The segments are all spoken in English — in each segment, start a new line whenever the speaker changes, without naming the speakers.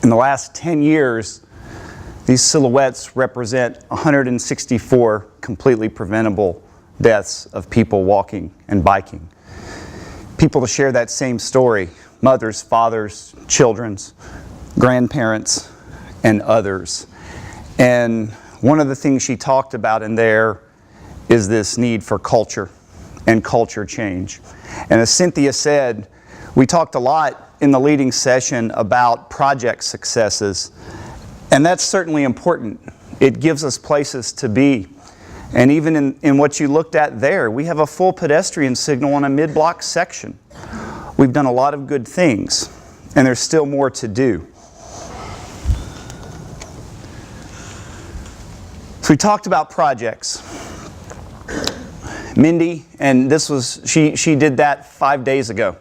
In the last 10 years, these silhouettes represent 164 completely preventable deaths of people walking and biking. People to share that same story: mothers, fathers, children's, grandparents, and others. And one of the things she talked about in there is this need for culture and culture change. And as Cynthia said, we talked a lot in the leading session about project successes, and that's certainly important. It gives us places to be. And even in what you looked at there, we have a full pedestrian signal on a mid-block section. We've done a lot of good things, and there's still more to do. So we talked about projects. Mindy, and this was, she did that 5 days ago.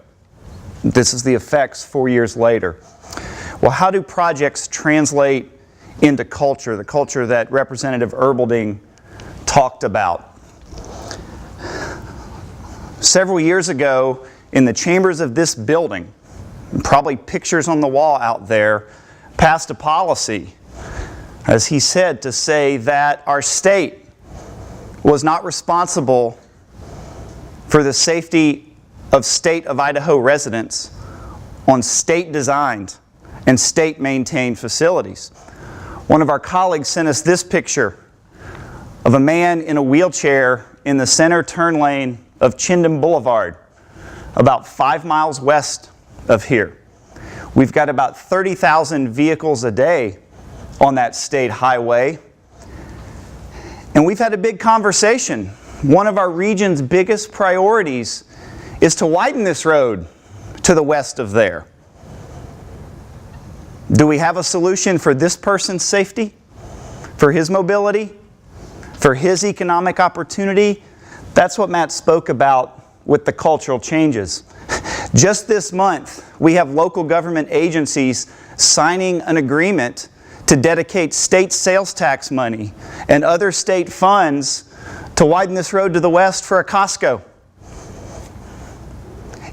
This is the effects 4 years later. Well, how do projects translate into culture, the culture that Representative Erbelding talked about? Several years ago, in the chambers of this building, probably pictures on the wall out there, passed a policy, as he said, to say that our state was not responsible for the safety of state of Idaho residents on state-designed and state-maintained facilities. One of our colleagues sent us this picture of a man in a wheelchair in the center turn lane of Chindam Boulevard, about 5 miles west of here. We've got about 30,000 vehicles a day on that state highway. And we've had a big conversation. One of our region's biggest priorities is to widen this road to the west of there. Do we have a solution for this person's safety, for his mobility, for his economic opportunity? That's what Matt spoke about with the cultural changes. Just this month, we have local government agencies signing an agreement to dedicate state sales tax money and other state funds to widen this road to the west for a Costco.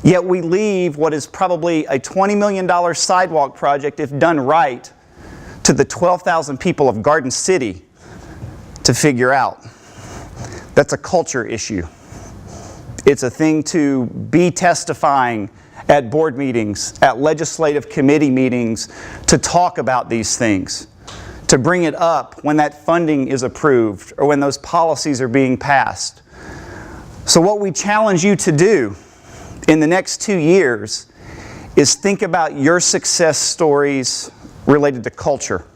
Yet we leave what is probably a $20 million sidewalk project, if done right, to the 12,000 people of Garden City to figure out. That's a culture issue. It's a thing to be testifying at board meetings, at legislative committee meetings, to talk about these things, to bring it up when that funding is approved or when those policies are being passed. So what we challenge you to do in the next 2 years is think about your success stories related to culture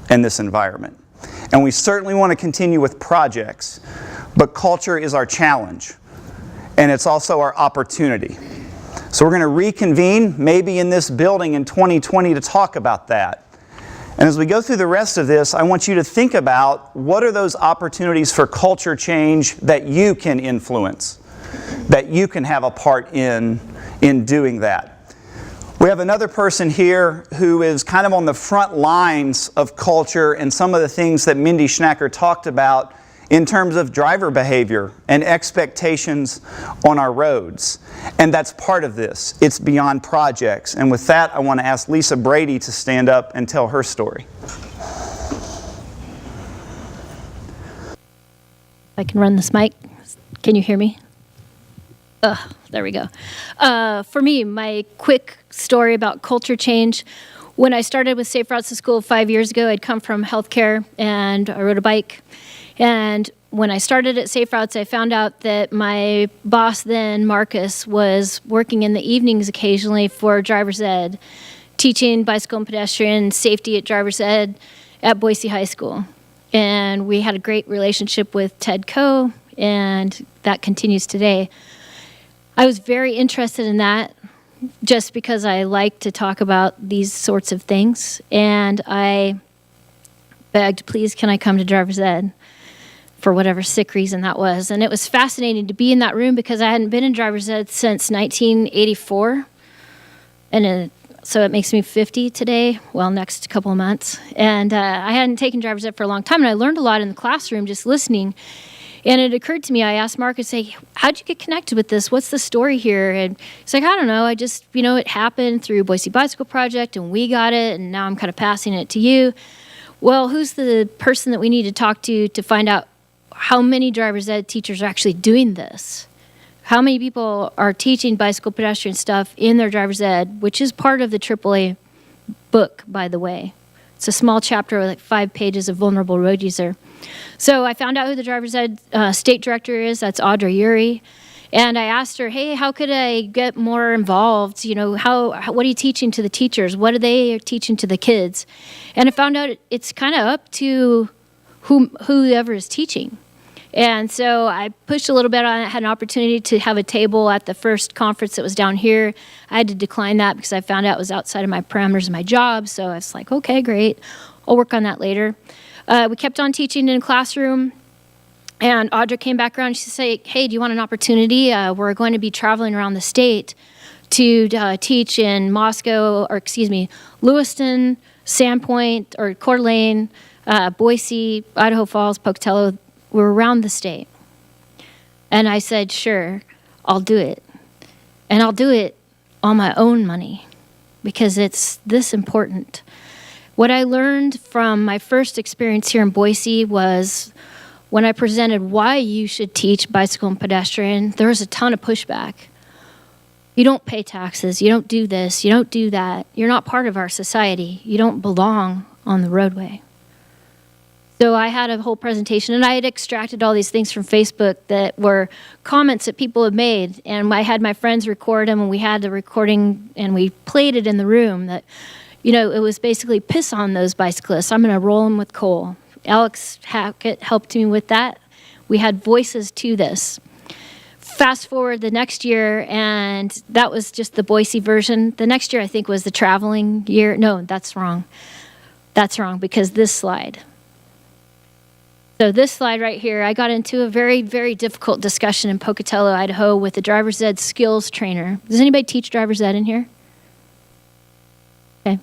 and this environment. And we certainly want to continue with projects, but culture is our challenge, and it's also our opportunity. So we're going to reconvene maybe in this building in 2020 to talk about that. And as we go through the rest of this, I want you to think about what are those opportunities for culture change that you can influence, that you can have a part in doing that. We have another person here who is kind of on the front lines of culture and some of the things that Mindy Schnacker talked about in terms of driver behavior and expectations on our roads. And that's part of this. It's beyond projects. And with that, I want to ask Lisa Brady to stand up and tell her story.
I can run this mic. Can you hear me? There we go. For me, my quick story about culture change. When I started with Safe Routes to School 5 years ago, I'd come from healthcare and I rode a bike. And when I started at Safe Routes, I found out that my boss then, Marcus, was working in the evenings occasionally for driver's ed, teaching bicycle and pedestrian safety at driver's ed at Boise High School. And we had a great relationship with Ted Coe, and that continues today. I was very interested in that just because I like to talk about these sorts of things. And I begged, please, can I come to driver's ed? For whatever sick reason that was. And it was fascinating to be in that room because I hadn't been in driver's ed since 1984. And so it makes me 50 today, well, next couple of months. And I hadn't taken driver's ed for a long time, and I learned a lot in the classroom just listening. And it occurred to me, I asked Mark, I say, how'd you get connected with this? What's the story here? And he's like, I don't know. I just, it happened through Boise Bicycle Project, and we got it, and now I'm kind of passing it to you. Well, who's the person that we need to talk to find out how many driver's ed teachers are actually doing this? How many people are teaching bicycle pedestrian stuff in their driver's ed, which is part of the AAA book, by the way. It's a small chapter with like 5 pages of vulnerable road user. So I found out who the driver's ed state director is. That's Audra Uri. And I asked her, hey, how could I get more involved? What are you teaching to the teachers? What are they teaching to the kids? And I found out it's kind of up to whoever is teaching. And so I pushed a little bit on it, had an opportunity to have a table at the first conference that was down here. I had to decline that because I found out it was outside of my parameters of my job. So I was like, okay, great. I'll work on that later. We kept on teaching in a classroom. And Audra came back around and she said, hey, do you want an opportunity? We're going to be traveling around the state to teach in Lewiston, Sandpoint, or Coeur d'Alene, Boise, Idaho Falls, Pocatello. We're around the state. And I said, sure, I'll do it. And I'll do it on my own money because it's this important. What I learned from my first experience here in Boise was when I presented why you should teach bicycle and pedestrian, there was a ton of pushback. You don't pay taxes. You don't do this. You don't do that. You're not part of our society. You don't belong on the roadway. So I had a whole presentation, and I had extracted all these things from Facebook that were comments that people had made, and I had my friends record them, and we had the recording, and we played it in the room that, it was basically piss on those bicyclists. I'm going to roll them with coal. Alex Hackett helped me with that. We had voices to this. Fast forward the next year, and that was just the Boise version. The next year, I think, was the traveling year. No, that's wrong. That's wrong, because this slide. So this slide right here, I got into a very, very difficult discussion in Pocatello, Idaho with the driver's ed skills trainer. Does anybody teach driver's ed in here? Okay.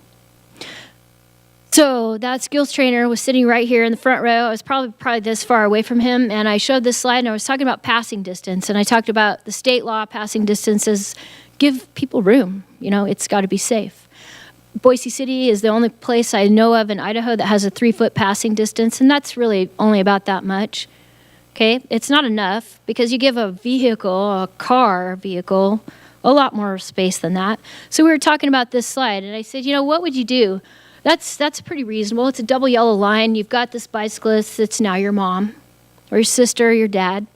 So that skills trainer was sitting right here in the front row. I was probably this far away from him, and I showed this slide, and I was talking about passing distance, and I talked about the state law passing distances. Give people room. It's got to be safe. Boise City is the only place I know of in Idaho that has a 3-foot passing distance, and that's really only about that much. Okay, it's not enough because you give a car vehicle, a lot more space than that. So we were talking about this slide, and I said, what would you do? That's pretty reasonable. It's a double yellow line. You've got this bicyclist that's now your mom or your sister or your dad,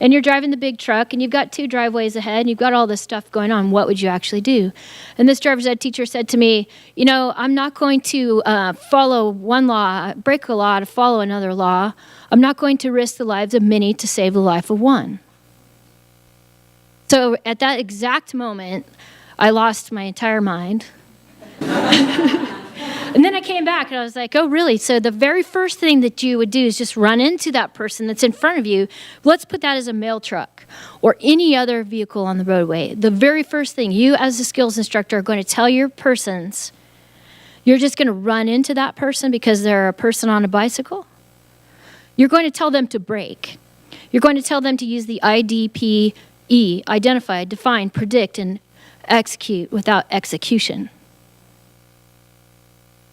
and you're driving the big truck, and you've got 2 driveways ahead, and you've got all this stuff going on. What would you actually do? And this driver's ed teacher said to me, I'm not going to follow one law, break a law to follow another law. I'm not going to risk the lives of many to save the life of one. So at that exact moment, I lost my entire mind. And then I came back and I was like, oh, really? So the very first thing that you would do is just run into that person that's in front of you. Let's put that as a mail truck or any other vehicle on the roadway. The very first thing you as a skills instructor are going to tell your persons, you're just going to run into that person because they're a person on a bicycle. You're going to tell them to brake. You're going to tell them to use the IDPE, identify, define, predict, and execute without execution.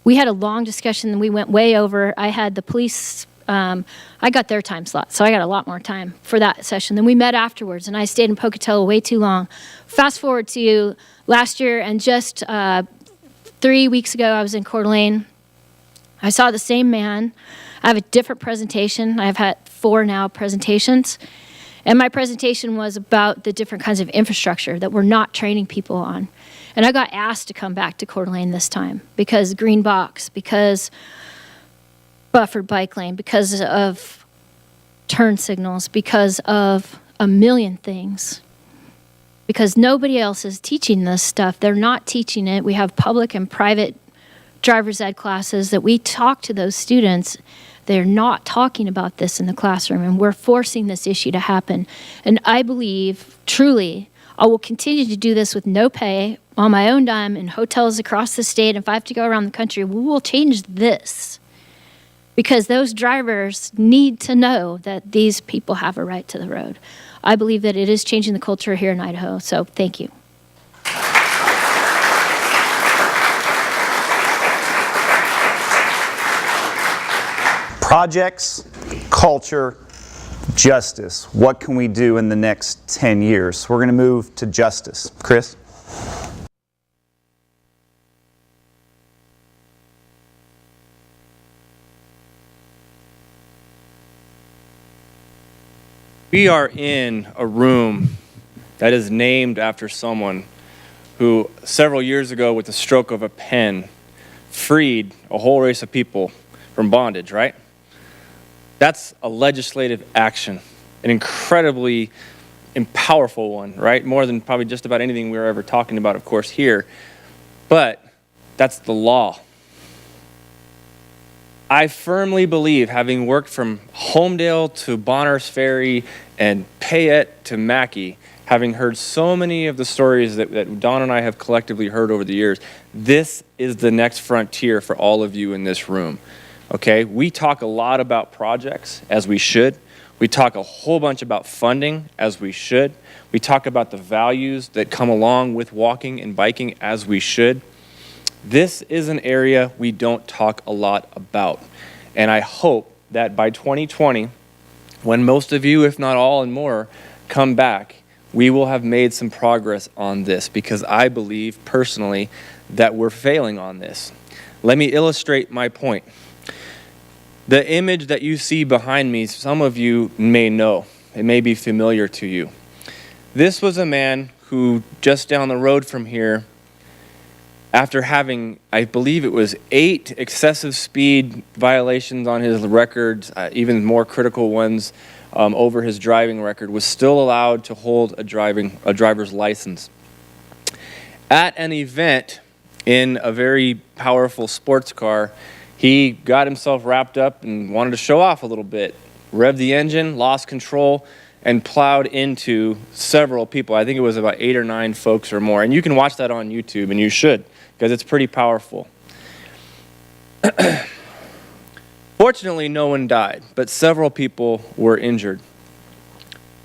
We had a long discussion, and we went way over. I had the police, I got their time slot, so I got a lot more time for that session. Then we met afterwards, and I stayed in Pocatello way too long. Fast forward to last year, and just 3 weeks ago, I was in Coeur d'Alene. I saw the same man. I have a different presentation. I've had 4 now presentations. And my presentation was about the different kinds of infrastructure that we're not training people on. And I got asked to come back to Coeur d'Alene this time because green box, because buffered bike lane, because of turn signals, because of a million things. Because nobody else is teaching this stuff. They're not teaching it. We have public and private driver's ed classes that we talk to those students. They're not talking about this in the classroom, and we're forcing this issue to happen. And I believe, truly, I will continue to do this with no pay, on my own dime, in hotels across the state. If I have to go around the country, we will change this. because those drivers need to know that these people have a right to the road. I believe that it is changing the culture here in Idaho, so thank you.
Projects, culture, justice. What can we do in the next 10 years? We're going to move to justice. Chris?
We are in a room that is named after someone who several years ago, with the stroke of a pen, freed a whole race of people from bondage, right? That's a legislative action, an incredibly powerful one, right? More than probably just about anything we were ever talking about, of course, here. But that's the law. I firmly believe, having worked from Homedale to Bonners Ferry and Payette to Mackay, having heard so many of the stories that Don and I have collectively heard over the years, this is the next frontier for all of you in this room. Okay, we talk a lot about projects, as we should. We talk a whole bunch about funding, as we should. We talk about the values that come along with walking and biking, as we should. This is an area we don't talk a lot about. And I hope that by 2020, when most of you, if not all and more, come back, we will have made some progress on this, because I believe personally that we're failing on this. Let me illustrate my point. The image that you see behind me, some of you may know. It may be familiar to you. This was a man who, just down the road from here, after having, I believe it was 8 excessive speed violations on his record, even more critical ones over his driving record, was still allowed to hold a driver's license. At an event in a very powerful sports car, he got himself wrapped up and wanted to show off a little bit. Revved the engine, lost control, and plowed into several people. I think it was about 8 or 9 folks or more. And you can watch that on YouTube, and you should, because it's pretty powerful. Fortunately, no one died, but several people were injured.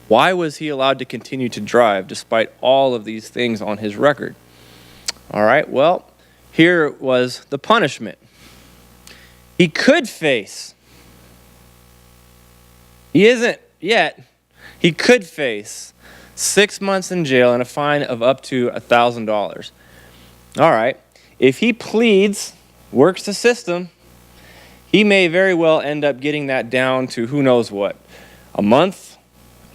Why was he allowed to continue to drive despite all of these things on his record? All right, well, here was the punishment. He could face, he isn't yet, he could face 6 months in jail and a fine of up to $1,000. All right, if he pleads, works the system, he may very well end up getting that down to who knows what. A month,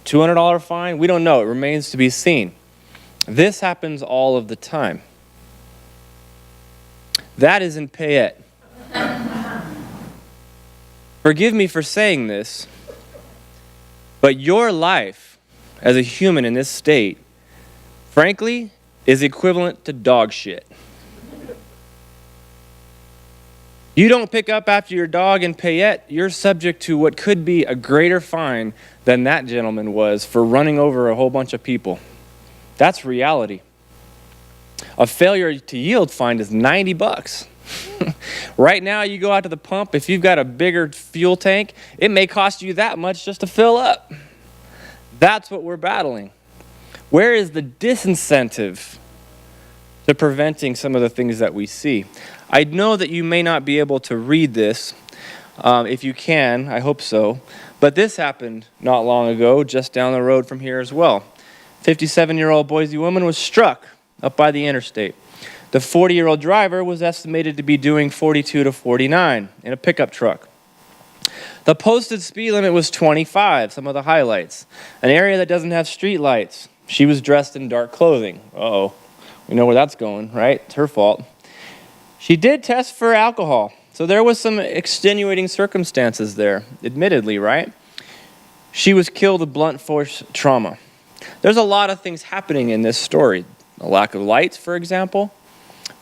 $200 fine, we don't know, it remains to be seen. This happens all of the time. That is in Payette. Forgive me for saying this, but your life as a human in this state, frankly, is equivalent to dog shit. You don't pick up after your dog in Payette, you're subject to what could be a greater fine than that gentleman was for running over a whole bunch of people. That's reality. A failure to yield fine is $90. Right now, you go out to the pump, if you've got a bigger fuel tank, it may cost you that much just to fill up. That's what we're battling. Where is the disincentive to preventing some of the things that we see? I know that you may not be able to read this. If you can, I hope so. But this happened not long ago, just down the road from here as well. 57-year-old Boise woman was struck up by the interstate. The 40-year-old driver was estimated to be doing 42 to 49 in a pickup truck. The posted speed limit was 25, some of the highlights. An area that doesn't have street lights. She was dressed in dark clothing. Uh-oh, we know where that's going, right? It's her fault. She did test for alcohol, so there was some extenuating circumstances there, admittedly, right? She was killed with blunt force trauma. There's a lot of things happening in this story. A lack of lights, for example.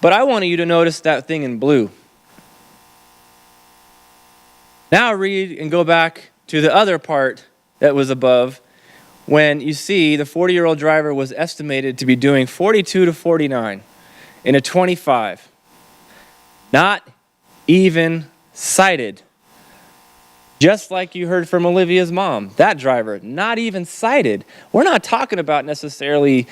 But I want you to notice that thing in blue. Now read and go back to the other part that was above, when you see the 40-year-old driver was estimated to be doing 42 to 49 in a 25. Not even cited Just like you heard from Olivia's mom, that driver, not even cited. We're not talking about necessarily,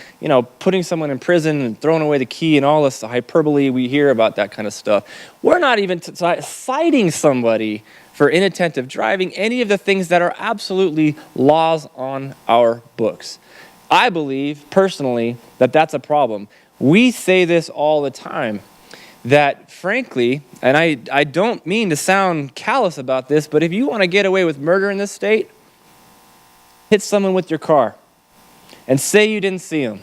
putting someone in prison and throwing away the key and all this hyperbole we hear about that kind of stuff. We're not even citing somebody for inattentive driving, any of the things that are absolutely laws on our books. I believe, personally, that that's a problem. We say this all the time, that frankly, and I don't mean to sound callous about this, but if you want to get away with murder in this state, hit someone with your car and say you didn't see them,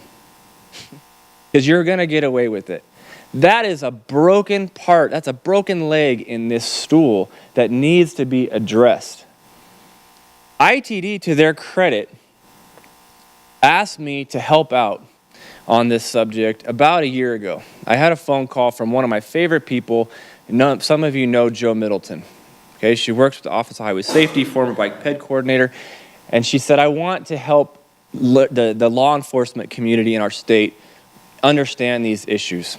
because you're going to get away with it. That is a broken part. That's a broken leg in this stool that needs to be addressed. ITD, to their credit, asked me to help out on this subject about a year ago. I had a phone call from one of my favorite people. Some of you know Joe Middleton. Okay, she works with the Office of Highway Safety, former bike ped coordinator, and she said, I want to help the law enforcement community in our state understand these issues.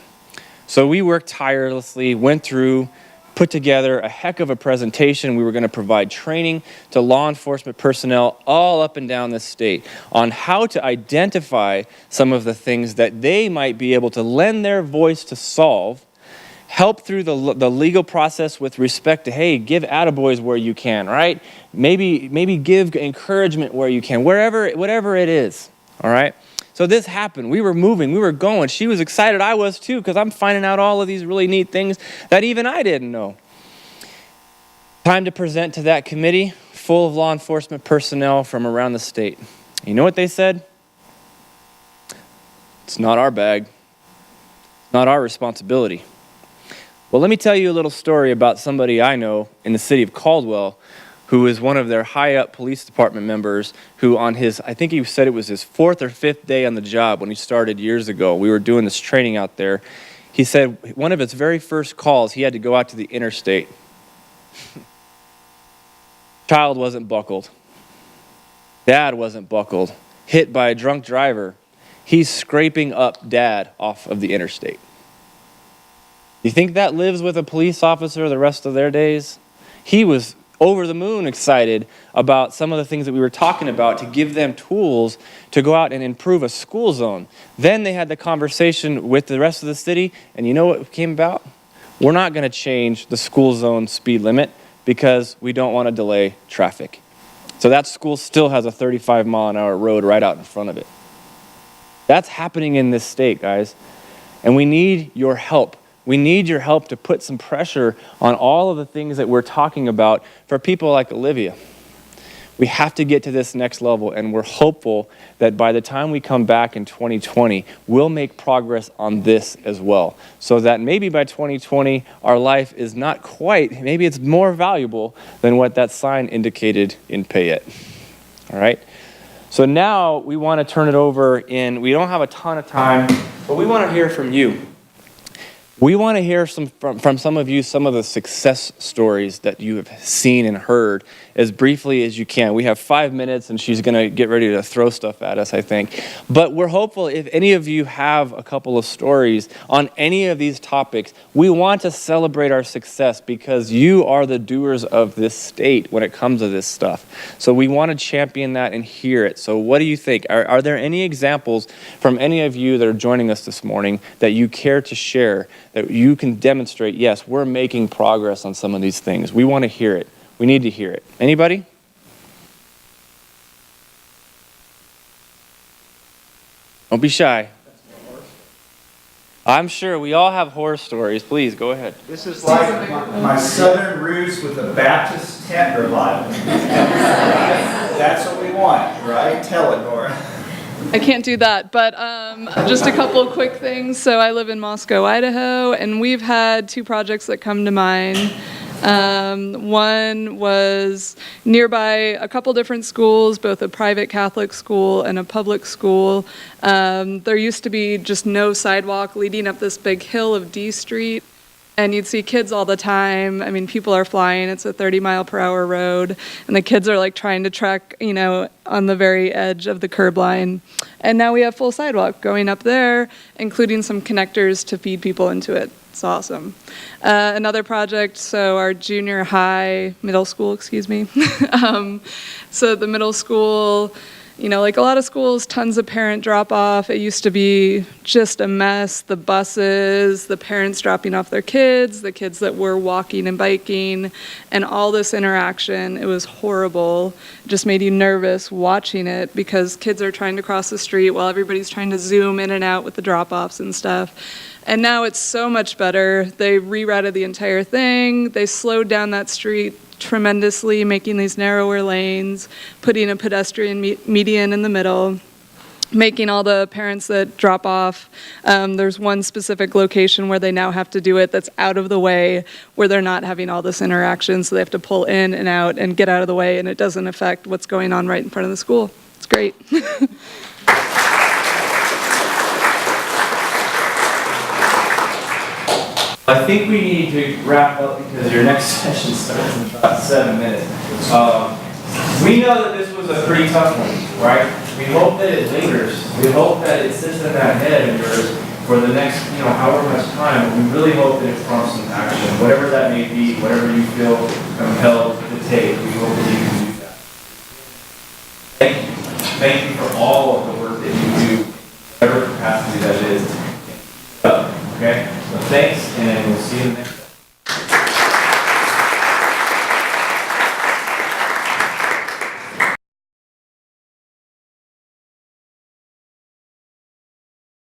So we worked tirelessly, went through, put together a heck of a presentation. We were going to provide training to law enforcement personnel all up and down the state on how to identify some of the things that they might be able to lend their voice to solve, help through the legal process with respect to, hey, give attaboys where you can, right? Maybe give encouragement where you can, whatever it is, all right? So this happened. We were moving. We were going. She was excited. I was too, because I'm finding out all of these really neat things that even I didn't know. Time to present to that committee full of law enforcement personnel from around the state. You know what they said? It's not our bag. It's not our responsibility. Well, let me tell you a little story about somebody I know in the city of Caldwell who is one of their high-up police department members who on his, I think he said it was his 4th or 5th day on the job when he started years ago. We were doing this training out there. He said one of his very first calls, he had to go out to the interstate. Child wasn't buckled. Dad wasn't buckled. Hit by a drunk driver. He's scraping up dad off of the interstate. You think that lives with a police officer the rest of their days? He was over the moon excited about some of the things that we were talking about to give them tools to go out and improve a school zone. Then they had the conversation with the rest of the city, and you know what came about? We're not going to change the school zone speed limit because we don't want to delay traffic. So that school still has a 35-mile-an-hour road right out in front of it. That's happening in this state, guys, and we need your help. We need your help to put some pressure on all of the things that we're talking about for people like Olivia. We have to get to this next level, and we're hopeful that by the time we come back in 2020, we'll make progress on this as well. So that maybe by 2020, our life is not quite, maybe it's more valuable than what that sign indicated in Payette. All right? So now we want to turn it over we don't have a ton of time, but we want to hear from you. We want to hear from some of you some of the success stories that you have seen and heard as briefly as you can. We have 5 minutes, and she's going to get ready to throw stuff at us, I think. But we're hopeful if any of you have a couple of stories on any of these topics, we want to celebrate our success because you are the doers of this state when it comes to this stuff. So we want to champion that and hear it. So what do you think? Are there any examples from any of you that are joining us this morning that you care to share, that you can demonstrate, yes, we're making progress on some of these things? We want to hear it. We need to hear it. Anybody? Don't be shy. I'm sure we all have horror stories. Please, go ahead.
This is like my southern roots with a Baptist tent revival. That's what we want, right? Tell it, Nora.
I can't do that, but just a couple of quick things. So I live in Moscow, Idaho, and we've had 2 projects that come to mind. One was nearby a couple different schools, both a private Catholic school and a public school. There used to be just no sidewalk leading up this big hill of D Street. And you'd see kids all the time. I mean, people are flying. It's a 30-mile-per-hour road, and the kids are like trying to track, on the very edge of the curb line. And now we have full sidewalk going up there, including some connectors to feed people into it. It's awesome. Another project, so our middle school, so the middle school, like a lot of schools, tons of parent drop-off. It used to be just a mess. The buses, the parents dropping off their kids, the kids that were walking and biking, and all this interaction. It was horrible. It just made you nervous watching it because kids are trying to cross the street while everybody's trying to zoom in and out with the drop-offs and stuff. And now it's so much better. They rerouted the entire thing. They slowed down that street tremendously, making these narrower lanes, putting a pedestrian median in the middle, making all the parents that drop off. There's one specific location where they now have to do it that's out of the way, where they're not having all this interaction, so they have to pull in and out and get out of the way, and it doesn't affect what's going on right in front of the school. It's great.
I think we need to wrap up because your next session starts in about 7 minutes. We know that this was a pretty tough one, right? We hope that it lingers. We hope that it sits in that head of yours for the next, however much time. We really hope that it prompts some action, whatever that may be, whatever you feel compelled to take. We hope that you can do that. Thank you. Thank you.